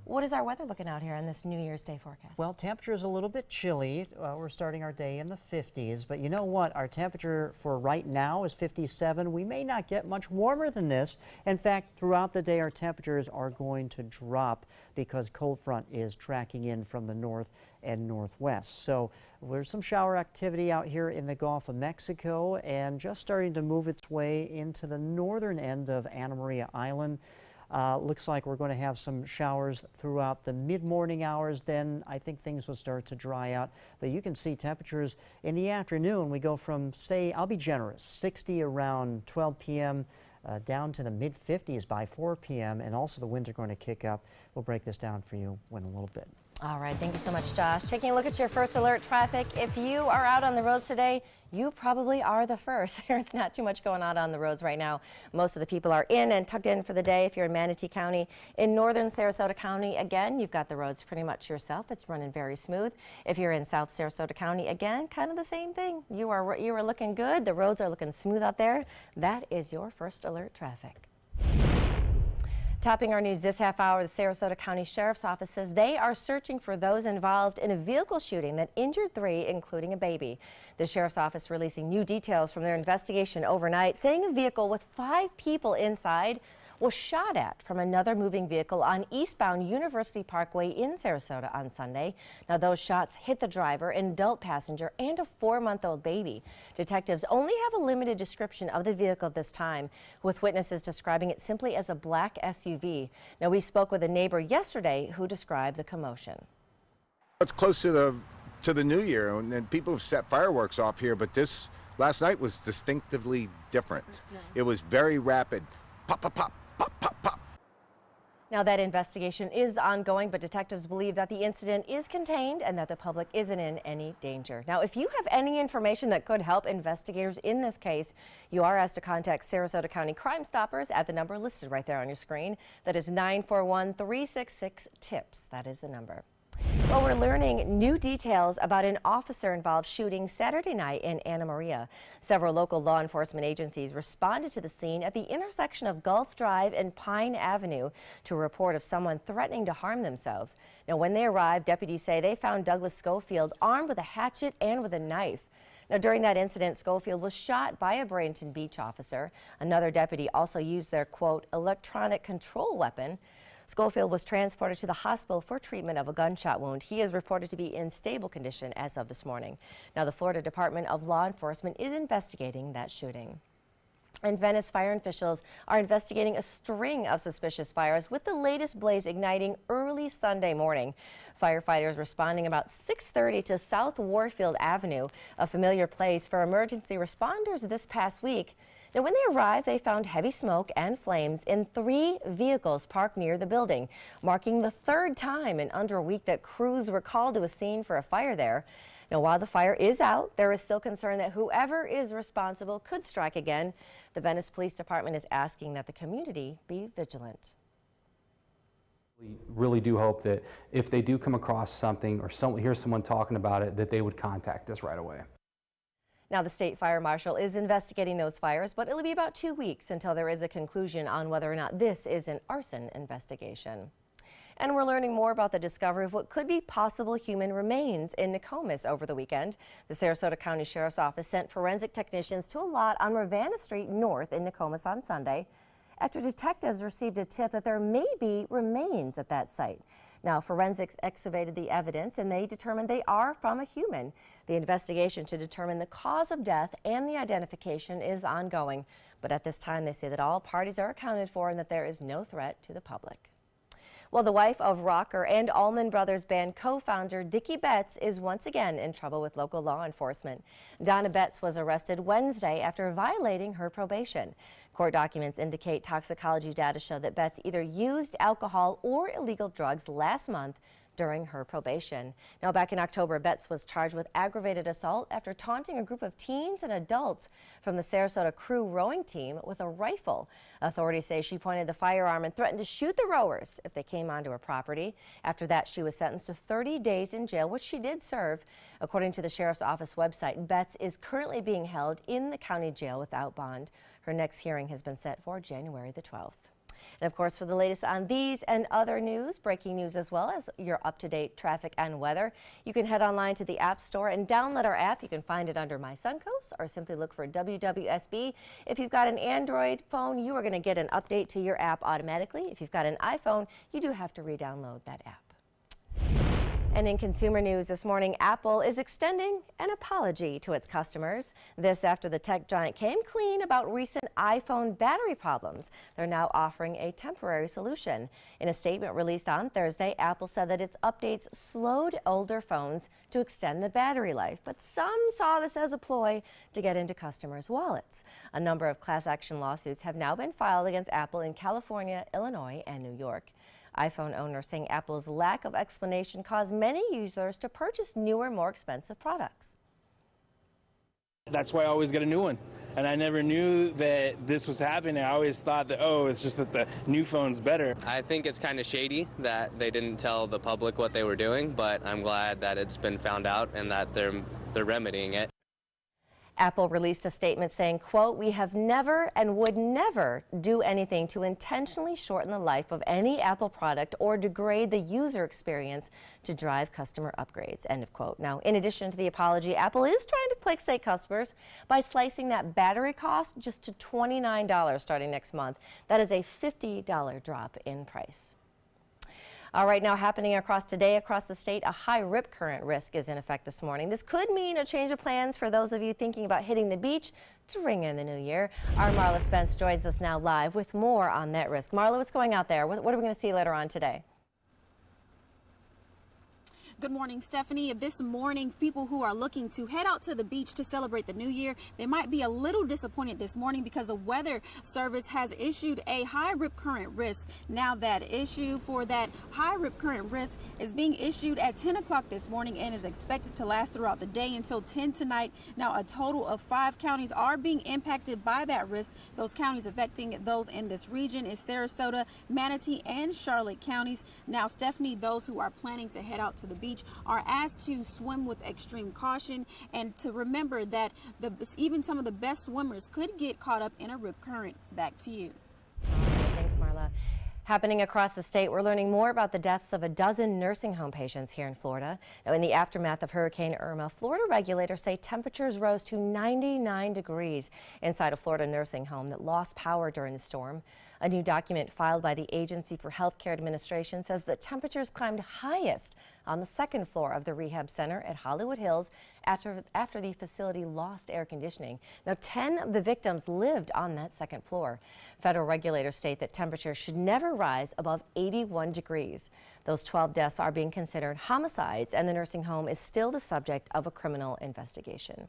S2: What is our weather looking out here on this New Year's Day forecast?
S13: Well, temperature is a little bit chilly. We're starting our day in the 50s, but you know what? Our temperature for right now is 57. We may not get much warmer than this. In fact, throughout the day, our temperatures are going to drop because cold front is tracking in from the north and northwest. So there's some shower activity out here in the Gulf of Mexico and just starting to move its way into the northern end of Anna Maria Island. Looks like we're going to have some showers throughout the mid-morning hours. Then I think things will start to dry out. But you can see temperatures in the afternoon. We go from, say, I'll be generous, 60 around 12 p.m. Down to the mid-50s by 4 p.m. And also the winds are going to kick up. We'll break this down for you in a little bit.
S2: All right, thank you so much, Josh. Taking a look at your first alert traffic. If you are out on the roads today, you probably are the first. There's not too much going on the roads right now. Most of the people are in and tucked in for the day. If you're in Manatee County, in northern Sarasota County, again, you've got the roads pretty much yourself. It's running very smooth. If you're in South Sarasota County, again, kind of the same thing. You are looking good. The roads are looking smooth out there. That is your first alert traffic. Topping our news this half hour, the Sarasota County Sheriff's Office says they are searching for those involved in a vehicle shooting that injured 3, including a baby. The Sheriff's Office releasing new details from their investigation overnight, saying a vehicle with 5 people inside was shot at from another moving vehicle on eastbound University Parkway in Sarasota on Sunday. Now, those shots hit the driver, an adult passenger, and a 4-month-old baby. Detectives only have a limited description of the vehicle at this time, with witnesses describing it simply as a black SUV. Now, we spoke with a neighbor yesterday who described the commotion.
S14: It's close to the New Year, and people have set fireworks off here, but this last night was distinctively different. It was very rapid. Pop, pop, pop. Pop, pop, pop.
S2: Now, that investigation is ongoing, but detectives believe that the incident is contained and that the public isn't in any danger. Now, if you have any information that could help investigators in this case, you are asked to contact Sarasota County Crime Stoppers at the number listed right there on your screen. That is 941-366-TIPS. That is the number. Well, we're learning new details about an officer-involved shooting Saturday night in Anna Maria. Several local law enforcement agencies responded to the scene at the intersection of Gulf Drive and Pine Avenue to a report of someone threatening to harm themselves. Now, when they arrived, deputies say they found Douglas Schofield armed with a hatchet and with a knife. Now, during that incident, Schofield was shot by a Bradenton Beach officer. Another deputy also used their, quote, electronic control weapon. Schofield was transported to the hospital for treatment of a gunshot wound. He is reported to be in stable condition as of this morning. Now, the Florida Department of Law Enforcement is investigating that shooting. And Venice fire officials are investigating a string of suspicious fires, with the latest blaze igniting early Sunday morning. Firefighters responding about 6:30 to South Warfield Avenue, a familiar place for emergency responders this past week. Now, when they arrived, they found heavy smoke and flames in 3 vehicles parked near the building, marking the 3rd time in under a week that crews were called to a scene for a fire there. Now, while the fire is out, there is still concern that whoever is responsible could strike again. The Venice Police Department is asking that the community be vigilant.
S15: We really do hope that if they do come across something or hear someone talking about it, that they would contact us right away.
S2: Now, the state fire marshal is investigating those fires, but it'll be about 2 weeks until there is a conclusion on whether or not this is an arson investigation. And we're learning more about the discovery of what could be possible human remains in Nokomis over the weekend. The Sarasota County Sheriff's Office sent forensic technicians to a lot on Ravenna Street North in Nokomis on Sunday after detectives received a tip that there may be remains at that site. Now, forensics excavated the evidence and they determined they are from a human. The investigation to determine the cause of death and the identification is ongoing. But at this time, they say that all parties are accounted for and that there is no threat to the public. Well, the wife of rocker and Allman Brothers Band co-founder Dickie Betts is once again in trouble with local law enforcement. Donna Betts was arrested Wednesday after violating her probation. Court documents indicate toxicology data show that Betts either used alcohol or illegal drugs last month during her probation. Now, back in October, Betts was charged with aggravated assault after taunting a group of teens and adults from the Sarasota Crew rowing team with a rifle. Authorities say she pointed the firearm and threatened to shoot the rowers if they came onto her property. After that, she was sentenced to 30 days in jail, which she did serve. According to the Sheriff's Office website, Betts is currently being held in the county jail without bond. Her next hearing has been set for January the 12th. And of course, for the latest on these and other news, breaking news as well as your up-to-date traffic and weather, you can head online to the App Store and download our app. You can find it under My Suncoast or simply look for WWSB. If you've got an Android phone, you are going to get an update to your app automatically. If you've got an iPhone, you do have to re-download that app. And in consumer news this morning, Apple is extending an apology to its customers. This after the tech giant came clean about recent iPhone battery problems. They're now offering a temporary solution. In a statement released on Thursday, Apple said that its updates slowed older phones to extend the battery life, but some saw this as a ploy to get into customers' wallets. A number of class action lawsuits have now been filed against Apple in California, Illinois, and New York. iPhone owners saying Apple's lack of explanation caused many users to purchase newer, more expensive products.
S16: That's why I always get a new one. And I never knew that this was happening. I always thought that, oh, it's just that the new phone's better.
S17: I think it's kind of shady that they didn't tell the public what they were doing, but I'm glad that it's been found out and that they're remedying it.
S2: Apple released a statement saying, quote, "We have never and would never do anything to intentionally shorten the life of any Apple product or degrade the user experience to drive customer upgrades," end of quote. Now, in addition to the apology, Apple is trying to placate customers by slicing that battery cost just to $29 starting next month. That is a $50 drop in price. All right, now happening across the state, a high rip current risk is in effect this morning. This could mean a change of plans for those of you thinking about hitting the beach to ring in the new year. Our Marla Spence joins us now live with more on that risk. Marla, what's going out there? What are we going to see later on today?
S18: Good morning, Stephanie. This morning, people who are looking to head out to the beach to celebrate the new year, they might be a little disappointed this morning because the Weather Service has issued a high rip current risk. Now, that issue for that high rip current risk is being issued at 10 o'clock this morning and is expected to last throughout the day until 10 tonight. Now, a total of 5 counties are being impacted by that risk. Those counties affecting those in this region is Sarasota, Manatee, and Charlotte counties. Now, Stephanie, those who are planning to head out to the beach are asked to swim with extreme caution and to remember that even some of the best swimmers could get caught up in a rip current. Back to you.
S2: All right, thanks, Marla. Happening across the state, we're learning more about the deaths of a dozen nursing home patients here in Florida. Now, in the aftermath of Hurricane Irma, Florida regulators say temperatures rose to 99 degrees inside a Florida nursing home that lost power during the storm. A new document filed by the Agency for Healthcare Administration says that temperatures climbed highest on the second floor of the rehab center at Hollywood Hills after the facility lost air conditioning. Now, 10 of the victims lived on that second floor. Federal regulators state that temperatures should never rise above 81 degrees. Those 12 deaths are being considered homicides, and the nursing home is still the subject of a criminal investigation.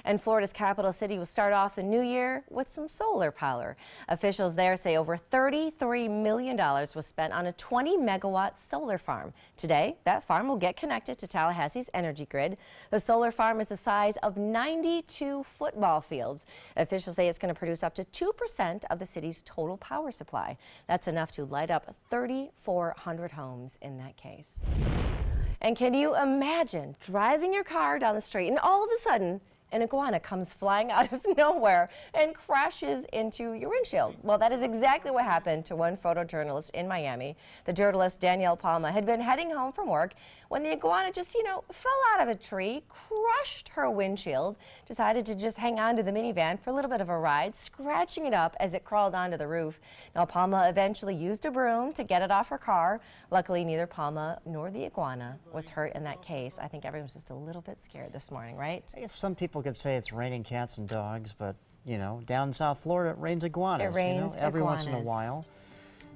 S2: And Florida's capital city will start off the new year with some solar power. Officials there say over $33 million was spent on a 20-megawatt solar farm. Today, that farm will get connected to Tallahassee's energy grid. The solar farm is the size of 92 football fields. Officials say it's going to produce up to 2% of the city's total power supply. That's enough to light up 3,400 homes in that case. And can you imagine driving your car down the street and all of a sudden an iguana comes flying out of nowhere and crashes into your windshield? Well, that is exactly what happened to one photojournalist in Miami. The journalist Danielle Palma had been heading home from work when the iguana just, fell out of a tree, crushed her windshield, decided to just hang on to the minivan for a little bit of a ride, scratching it up as it crawled onto the roof. Now, Palma eventually used a broom to get it off her car. Luckily, neither Palma nor the iguana was hurt in that case. I think everyone's just a little bit scared this morning, right?
S13: I guess some people could say it's raining cats and dogs, but, down in South Florida, it rains iguanas.
S2: It rains
S13: every once in a while.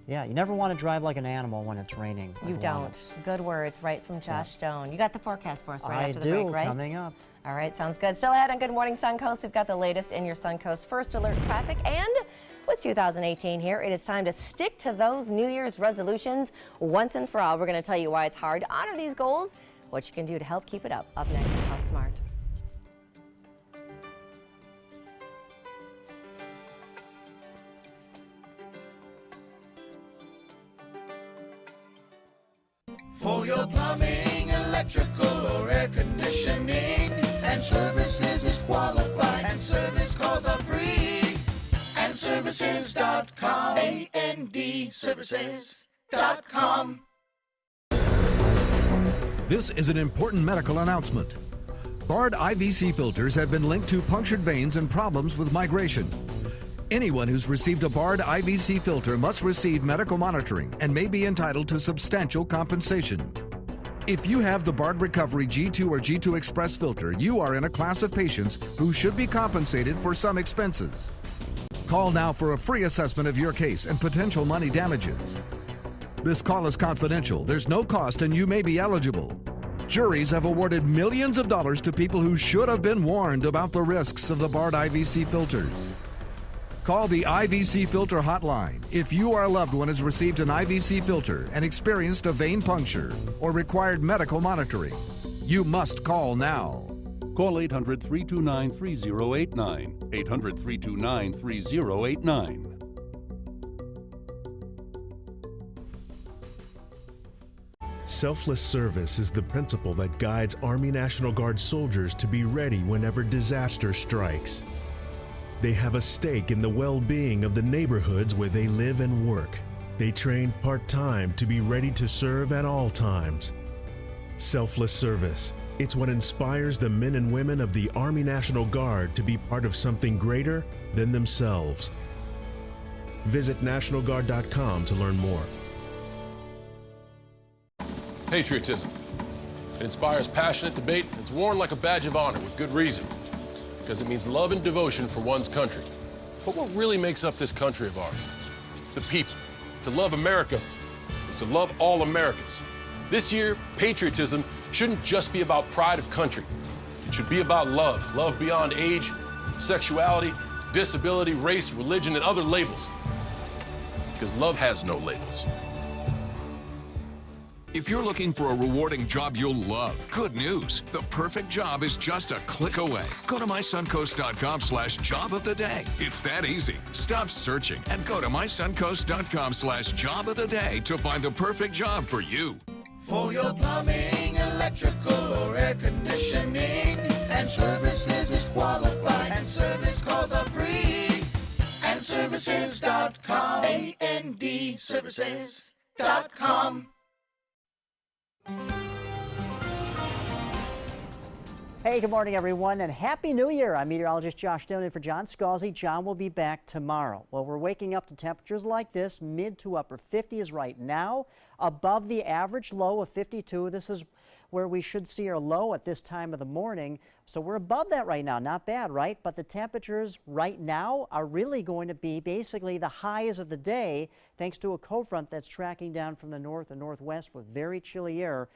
S13: Yeah, you never want to drive like an animal when it's raining.
S2: You don't. Good words right from Josh Stone. You got the forecast for us right after the break, right?
S13: Coming up.
S2: All right, sounds good. Still ahead on Good Morning Suncoast, we've got the latest in your Suncoast First Alert traffic. And with 2018 here, it is time to stick to those New Year's resolutions once and for all. We're going to tell you why it's hard to honor these goals, what you can do to help keep it up. Up next, How Smart.
S7: For your plumbing, electrical, or air conditioning, and services is qualified, and service calls are free. And services.com, A-N-D, services.com.
S19: This is an important medical announcement. Bard IVC filters have been linked to punctured veins and problems with migration. Anyone who's received a Bard IVC filter must receive medical monitoring and may be entitled to substantial compensation. If you have the Bard Recovery G2 or G2 Express filter, you are in a class of patients who should be compensated for some expenses. Call now for a free assessment of your case and potential money damages. This call is confidential, there's no cost, and you may be eligible. Juries have awarded millions of dollars to people who should have been warned about the risks of the Bard IVC filters. Call the IVC Filter Hotline if your loved one has received an IVC filter and experienced a vein puncture or required medical monitoring. You must call now.
S20: Call 800-329-3089. 800-329-3089.
S21: Selfless service is the principle that guides Army National Guard soldiers to be ready whenever disaster strikes. They have a stake in the well-being of the neighborhoods where they live and work. They train part-time to be ready to serve at all times. Selfless service. It's what inspires the men and women of the Army National Guard to be part of something greater than themselves. Visit NationalGuard.com to learn more.
S22: Patriotism. It inspires passionate debate. It's worn like a badge of honor with good reason, because it means love and devotion for one's country. But what really makes up this country of ours? It's the people. To love America is to love all Americans. This year, patriotism shouldn't just be about pride of country. It should be about love. Love beyond age, sexuality, disability, race, religion, and other labels. Because love has no labels.
S1: If you're looking for a rewarding job you'll love, good news. The perfect job is just a click away. Go to mysuncoast.com/job of the day. It's that easy. Stop searching and go to mysuncoast.com/job of the day to find the perfect job for you.
S7: For your plumbing, electrical, or air conditioning, and services is qualified, and service calls are free. And andservices.com. andservices.com.
S13: Hey, good morning, everyone, and Happy New Year. I'm meteorologist Josh Stone in for John Scalzi. John will be back tomorrow. Well, we're waking up to temperatures like this, mid to upper 50s right now, above the average low of 52. This is where we should see our low at this time of the morning. So we're above that right now. Not bad, right? But the temperatures right now are really going to be basically the highs of the day, thanks to a cold front that's tracking down from the north and northwest with very chilly air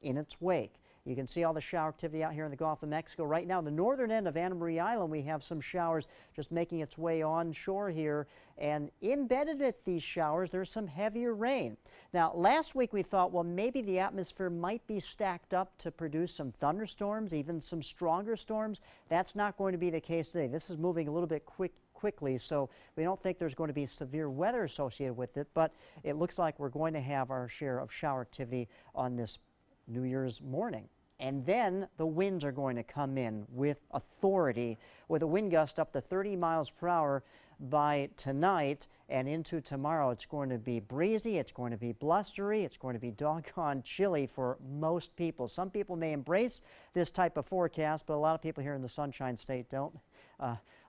S13: in its wake. You can see all the shower activity out here in the Gulf of Mexico. Right now, the northern end of Anna Maria Island, we have some showers just making its way onshore here. And embedded at these showers, there's some heavier rain. Now, last week we thought, well, maybe the atmosphere might be stacked up to produce some thunderstorms, even some stronger storms. That's not going to be the case today. This is moving a little bit quickly, so we don't think there's going to be severe weather associated with it, but it looks like we're going to have our share of shower activity on this New Year's morning. And then the winds are going to come in with authority, with a wind gust up to 30 miles per hour by tonight and into tomorrow. It's going to be breezy, it's going to be blustery, it's going to be doggone chilly for most people. Some people may embrace this type of forecast, but a lot of people here in the Sunshine State don't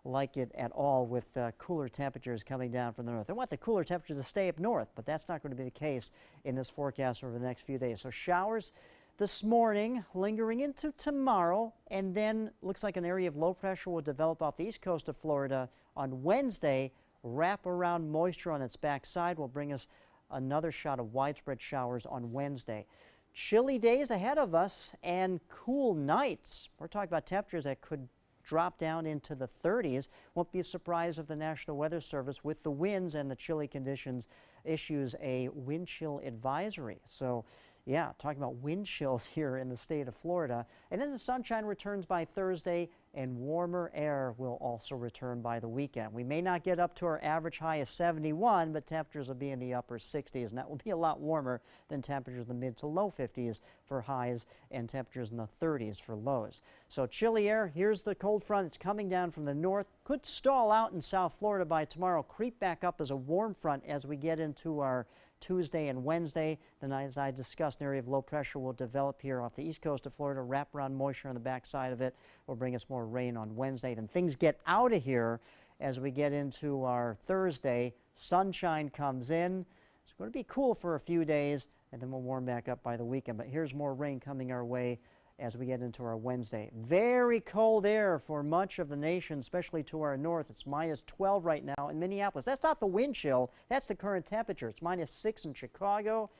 S13: like it at all, with cooler temperatures coming down from the north. They want the cooler temperatures to stay up north, but that's not going to be the case in this forecast over the next few days. So showers this morning, lingering into tomorrow, and then looks like an area of low pressure will develop off the east coast of Florida on Wednesday. Wrap around moisture on its backside will bring us another shot of widespread showers on Wednesday. Chilly days ahead of us and cool nights. We're talking about temperatures that could drop down into the 30s. Won't be a surprise if the National Weather Service, with the winds and the chilly conditions, issues a wind chill advisory. So yeah, talking about wind chills here in the state of Florida. And then the sunshine returns by Thursday, and warmer air will also return by the weekend. We may not get up to our average high of 71, but temperatures will be in the upper 60s, and that will be a lot warmer than temperatures in the mid to low 50s for highs and temperatures in the 30s for lows. So chilly air, here's the cold front. It's coming down from the north. Could stall out in South Florida by tomorrow, creep back up as a warm front as we get into our Tuesday and Wednesday. Then, as I discussed, an area of low pressure will develop here off the east coast of Florida. Wrap around moisture on the backside of it will bring us more rain on Wednesday. Then things get out of here as we get into our Thursday. Sunshine comes in. It's going to be cool for a few days, and then we'll warm back up by the weekend. But here's more rain coming our way as we get into our Wednesday. Very cold air for much of the nation, especially to our north. It's minus 12 right now in Minneapolis. That's not the wind chill. That's the current temperature. It's minus 6 in Chicago.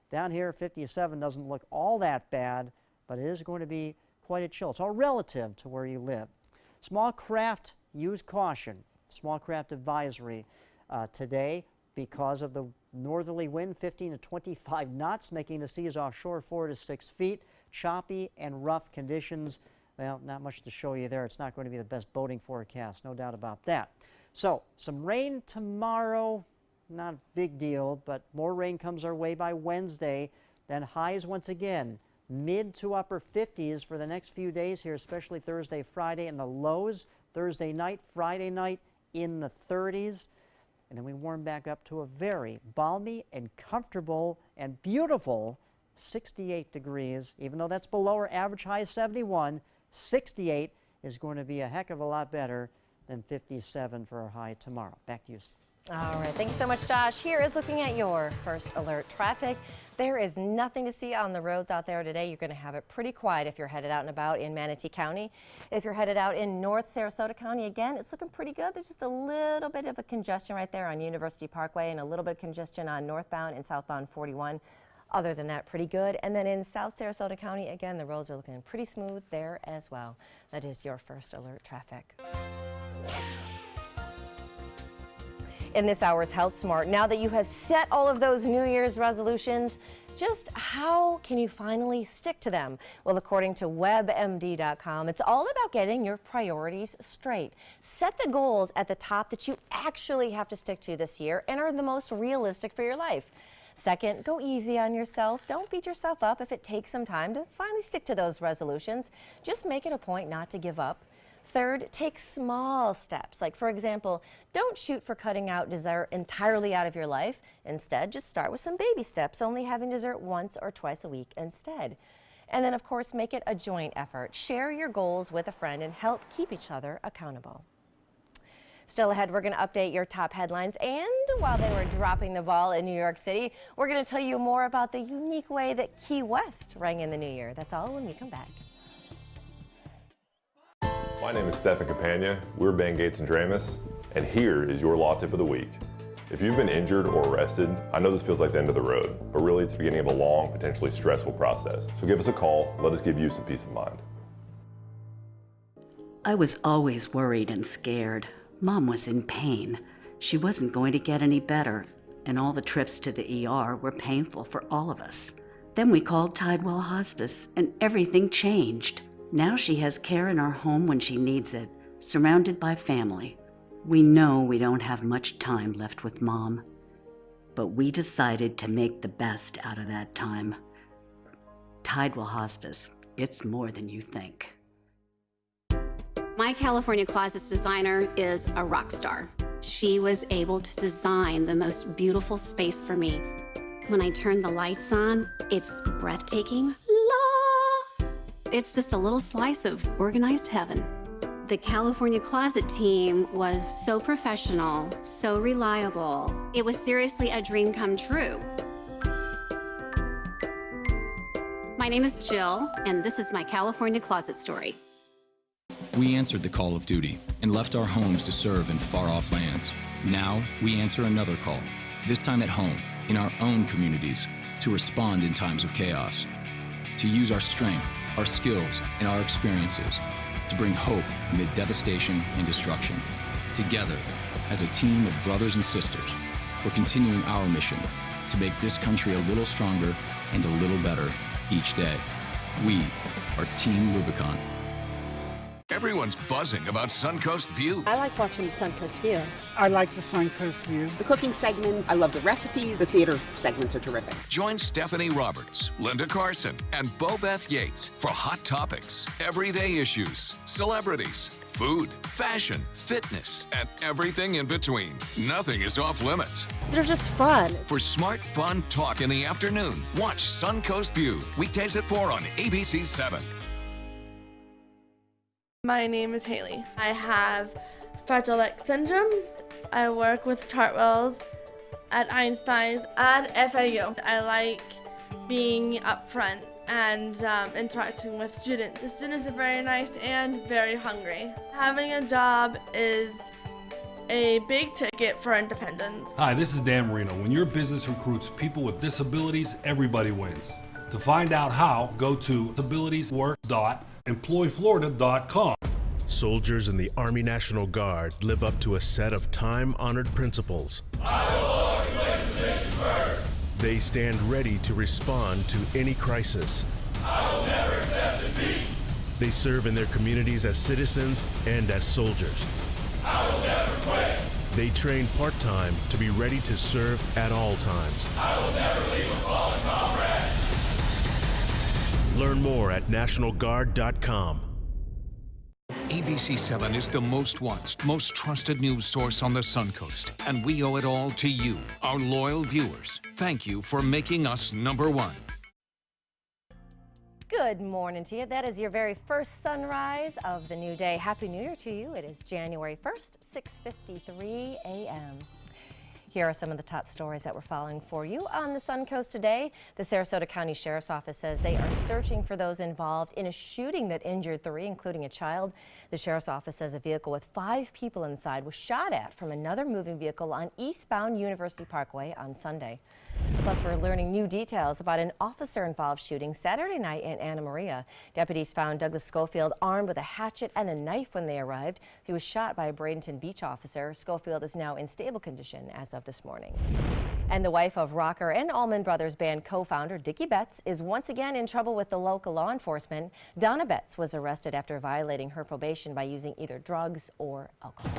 S13: Down here, 57 doesn't look all that bad, but it is going to be quite a chill. It's all relative to where you live. Small craft, use caution. Small craft advisory today because of the northerly wind, 15 to 25 knots, making the seas offshore 4 to 6 feet. Choppy and rough conditions. Well, not much to show you there. It's not going to be the best boating forecast, no doubt about that. So, some rain tomorrow, not a big deal, but more rain comes our way by Wednesday. Then highs once again, mid to upper 50s for the next few days here, especially Thursday, Friday, and the lows Thursday night, Friday night in the 30s. And then we warm back up to a very balmy and comfortable and beautiful 68 degrees. Even though that's below our average high of 71, 68 is going to be a heck of a lot better than 57 for our high tomorrow. Back to you.
S2: All right, thanks so much, Josh. Here is looking at your first alert traffic. There is nothing to see on the roads out there today. You're going to have it pretty quiet if you're headed out and about in Manatee County. If you're headed out in North Sarasota County, again, it's looking pretty good. There's just a little bit of a congestion right there on University Parkway and a little bit of congestion on northbound and southbound 41. Other than that, pretty good. And then in South Sarasota County, again, the roads are looking pretty smooth there as well. That is your first alert traffic. In this hour's Health Smart, now that you have set all of those New Year's resolutions, just how can you finally stick to them? Well, according to WebMD.com, it's all about getting your priorities straight. Set the goals at the top that you actually have to stick to this year and are the most realistic for your life. Second, go easy on yourself. Don't beat yourself up if it takes some time to finally stick to those resolutions. Just make it a point not to give up. Third, take small steps. Like, for example, don't shoot for cutting out dessert entirely out of your life. Instead, just start with some baby steps, only having dessert once or twice a week instead. And then, of course, make it a joint effort. Share your goals with a friend and help keep each other accountable. Still ahead, we're going to update your top headlines. And while they were dropping the ball in New York City, we're going to tell you more about the unique way that Key West rang in the new year. That's all when we come back.
S6: My name is Stefan Campagna. We're Ben Gates and Dramus, and here is your law tip of the week. If you've been injured or arrested, I know this feels like the end of the road, but really it's the beginning of a long, potentially stressful process. So give us a call. Let us give you some peace of mind.
S20: I was always worried and scared. Mom was in pain. She wasn't going to get any better, and all the trips to the ER were painful for all of us. Then we called Tidewell Hospice, and everything changed. Now she has care in our home when she needs it, surrounded by family. We know we don't have much time left with Mom, but we decided to make the best out of that time. Tidewell Hospice, it's more than you think.
S23: My California Closets designer is a rock star. She was able to design the most beautiful space for me. When I turn the lights on, it's breathtaking. It's just a little slice of organized heaven. The California Closet team was so professional, so reliable. It was seriously a dream come true. My name is Jill, and this is my California Closet story.
S24: We answered the call of duty and left our homes to serve in far-off lands. Now we answer another call, this time at home, in our own communities, to respond in times of chaos, to use our strength, our skills, and our experiences to bring hope amid devastation and destruction. Together, as a team of brothers and sisters, we're continuing our mission to make this country a little stronger and a little better each day. We are Team Rubicon.
S1: Everyone's buzzing about Suncoast View.
S25: I like watching the Suncoast View.
S26: I like the Suncoast View.
S25: The cooking segments, I love the recipes. The theater segments are terrific.
S1: Join Stephanie Roberts, Linda Carson, and Bobeth Yates for hot topics, everyday issues, celebrities, food, fashion, fitness, and everything in between. Nothing is off limits.
S25: They're just fun.
S1: For smart, fun talk in the afternoon, watch Suncoast View, weekdays at 4 on ABC 7.
S27: My name is Haley. I have Fragile X syndrome. I work with Chartwells at Einstein's and FAU. I like being up front and interacting with students. The students are very nice and very hungry. Having a job is a big ticket for independence.
S28: Hi, this is Dan Marino. When your business recruits people with disabilities, everybody wins. To find out how, go to disabilitieswork.employflorida.com.
S21: Soldiers in the Army National Guard live up to a set of time-honored principles.
S29: I will always place the mission first.
S21: They stand ready to respond to any crisis.
S29: I will never accept defeat.
S21: They serve in their communities as citizens and as soldiers.
S29: I will never quit.
S21: They train part-time to be ready to serve at all times.
S29: I will never leave a fallen comrade.
S21: Learn more at nationalguard.com.
S1: ABC 7 is the most watched, most trusted news source on the Suncoast, and we owe it all to you, our loyal viewers. Thank you for making us #1.
S2: Good morning to you. That is your very first sunrise of the new day. Happy New Year to you. It is January 1st, 6:53 a.m. Here are some of the top stories that we're following for you on the Suncoast today. The Sarasota County Sheriff's Office says they are searching for those involved in a shooting that injured 3, including a child. The Sheriff's Office says a vehicle with 5 people inside was shot at from another moving vehicle on eastbound University Parkway on Sunday. Plus, we're learning new details about an officer-involved shooting Saturday night in Anna Maria. Deputies found Douglas Schofield armed with a hatchet and a knife when they arrived. He was shot by a Bradenton Beach officer. Schofield is now in stable condition as of this morning. And the wife of rocker and Allman Brothers Band co-founder Dickie Betts is once again in trouble with the local law enforcement. Donna Betts was arrested after violating her probation by using either drugs or alcohol.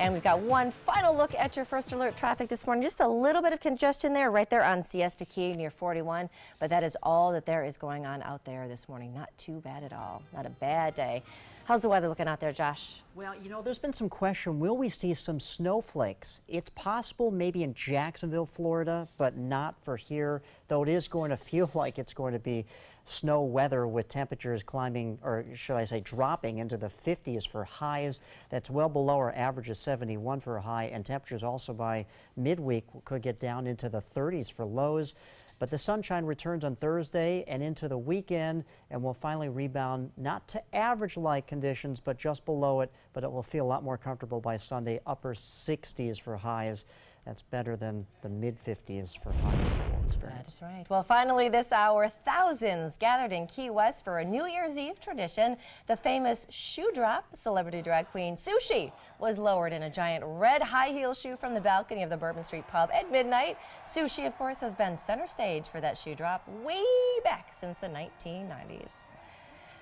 S2: And we've got one final look at your first alert traffic this morning. Just a little bit of congestion there, right there on Siesta Key near 41. But that is all that there is going on out there this morning. Not too bad at all. Not a bad day. How's the weather looking out there, Josh?
S13: Well, you know, there's been some question, will we see some snowflakes? It's possible maybe in Jacksonville, Florida, but not for here, though it is going to feel like it's going to be snow weather with temperatures climbing, or should I say dropping into the 50s for highs. That's well below our average of 71 for a high, and temperatures also by midweek could get down into the 30s for lows. But the sunshine returns on Thursday and into the weekend, and will finally rebound not to average-like conditions, but just below it. But it will feel a lot more comfortable by Sunday, upper 60s for highs. That's better than the mid-50s for highs that we'll experience.
S2: That is right. Well, finally this hour, thousands gathered in Key West for a New Year's Eve tradition. The famous shoe drop, celebrity drag queen Sushi, was lowered in a giant red high heel shoe from the balcony of the Bourbon Street pub at midnight. Sushi, of course, has been center stage for that shoe drop way back since the 1990s.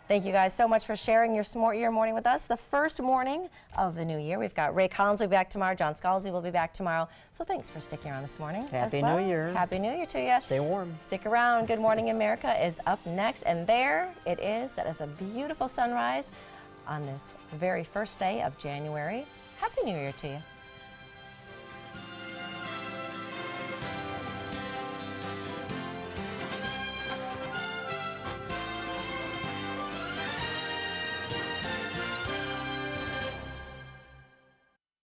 S2: Thank you guys so much for sharing your morning with us. The first morning of the new year. We've got Ray Collins will be back tomorrow. John Scalzi will be back tomorrow. So thanks for sticking around this morning.
S13: Happy New Year.
S2: Happy New Year to you.
S13: Stay warm.
S2: Stick around. Good Morning America is up next. And there it is. That is a beautiful sunrise on this very first day of January. Happy New Year to you.